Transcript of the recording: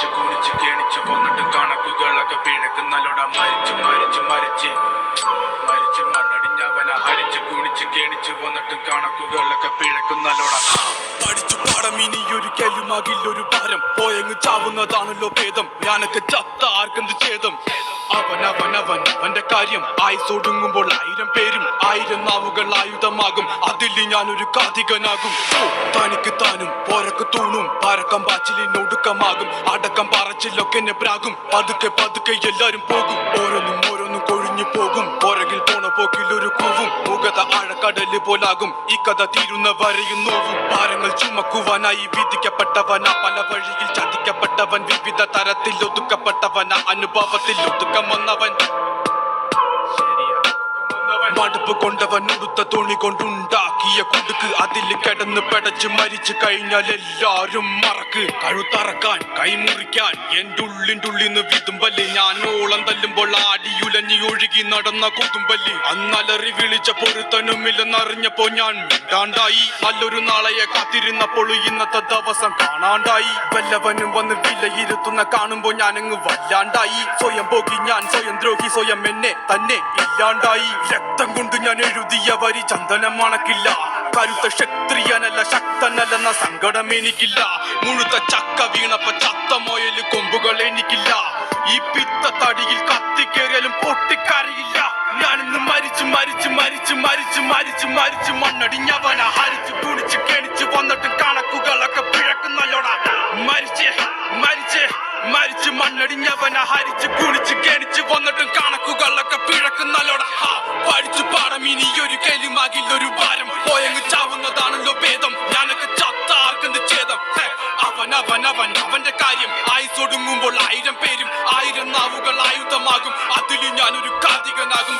ഹരിച്ചു കുടിച്ച് കേണിച്ചു കൊന്നിട്ട് കണക്കുകളൊക്കെ പിഴക്കുന്നല്ലോട മരിച്ച് മരിച്ച് മരിച്ച് മരിച്ച് മണ്ണടിഞ്ഞവന ഹരിച്ചു കുടിച്ച് കേണിച്ചു കൊന്നിട്ട് കണക്കുകളൊക്കെ പിഴക്കുന്നല്ലോട പഠിച്ചു പാടം ഇനിയൊരു കെലുമാകില്ലൊരു ഭാരം പോയങ്ങ് ചാവുന്നതാണല്ലോ ഭേദം ഞാനൊക്കെ ചത്ത ആർക്കെന്ത് ഛേദം അവന്റെ കാര്യം ആയുസൊടുങ്ങുമ്പോൾ 1000 പേരും 1000 നാവുകൾ ആയുധമാകും അതിൽ ഞാനൊരു കാതികനാകും തനിക്ക് താനും പോരക്ക് തൂണും പാരക്കം പാച്ചിലിനൊടുക്കമാകും അടക്കം പറച്ചിലൊക്കെ എന്നെ പ്രാകും പതുക്കെ പതുക്കെ എല്ലാരും പോകും ഓരോന്നും ഓരോന്നും കൊഴിഞ്ഞു പോകും പുറകിൽ പോണ പോക്കിൽ ഒരു കൂവും മുഖത ആഴക്കടല് പോലാകും ഈ കഥ തീരുന്ന വരെയും നോവും ഭാരങ്ങൾ ചുമക്കുവാനായി വിധിക്കപ്പെട്ടവന പല വഴിയിൽ ചതിക്കപ്പെട്ടവൻ വിവിധ തരത്തിൽ ഒതുക്കപ്പെട്ടവന അനുഭവത്തിൽ ഒതുക്കം വന്നവൻ മടുപ്പ് കൊണ്ടവൻ ഉടുത്ത തുണി കൊണ്ടുണ്ടാക്കിയ കുടുക്ക് അതിൽ കിടന്ന് പെടച്ച് മരിച്ചു കഴിഞ്ഞാൽ എല്ലാരും മറക്ക് കഴുത്തറക്കാൻ കൈമുറിക്കാൻ എന്റെ ഉള്ളിൻ്റെ വിതുമ്പല് ഞാൻ ഓളം തല്ലുമ്പോൾ ആടിയുലഞ്ഞി ഒഴുകി നടന്ന കൊതുമ്പല് അന്നലറി വിളിച്ച പൊരുത്തനുമില്ലെന്നറിഞ്ഞപ്പോ ഞാൻ മിണ്ടാണ്ടായി നല്ലൊരു നാളെയെ കാത്തിരുന്നപ്പോൾ ഇന്നത്തെ ദിവസം കാണാണ്ടായി വല്ലവനും വന്ന് വിലയിരുത്തുന്ന കാണുമ്പോ ഞാനങ്ങ് വല്ലാണ്ടായി സ്വയം പോകി ഞാൻ സ്വയം ദ്രോഹി സ്വയം എന്നെ തന്നെ ഇല്ലാണ്ടായി രക്തം കൊണ്ട് ഞാൻ എഴുതിയ വരി ചന്ദനം മണക്കില്ല കരുത്ത ക്ഷത്രിയനല്ല ശക്തനല്ലെന്ന സങ്കടം എനിക്കില്ല മുഴുത്ത ചക്ക വീണപ്പ ചത്ത മൊയല് കൊമ്പുകൾ എനിക്കില്ല ഈ പിത്ത തടിയിൽ കത്തിക്കേറിയാലും പൊട്ടിക്കറിയില്ല ഞാനിന്ന് മരിച്ചു മരിച്ചു മരിച്ചു മരിച്ചു മരിച്ചു മരിച്ചു മണ്ണടിഞ്ഞവന ഹരിച്ചു കുടിച്ച് കെണിച്ചു വന്നിട്ട് കണക്കുകളൊക്കെ പിഴക്കുന്നല്ലോടാ മരിച്ച് മരിച്ച് മരിച്ചു മണ്ണടിഞ്ഞവന ഹരിച്ചു കുടിച്ച് കെണിച്ചു വന്നിട്ടും കണക്കുകളൊക്കെ പിഴക്കുന്നല്ലോടാ പഠിച്ചു പാടം ഇനിയൊരു കെലുമാകില്ലൊരു ഭാരം പോയങ്ങ് ചാവുന്നതാണല്ലോ ഭേദം ഞാനൊക്കെ ചത്ത ആർക്കെന്ത് ഛേദം അവന്റെ കാര്യം ആയുസൊടുങ്ങുമ്പോൾ 1000 പേരും 1000 നാവുകൾ ആയുധമാകും അതിൽ ഞാനൊരു കാതികനാകും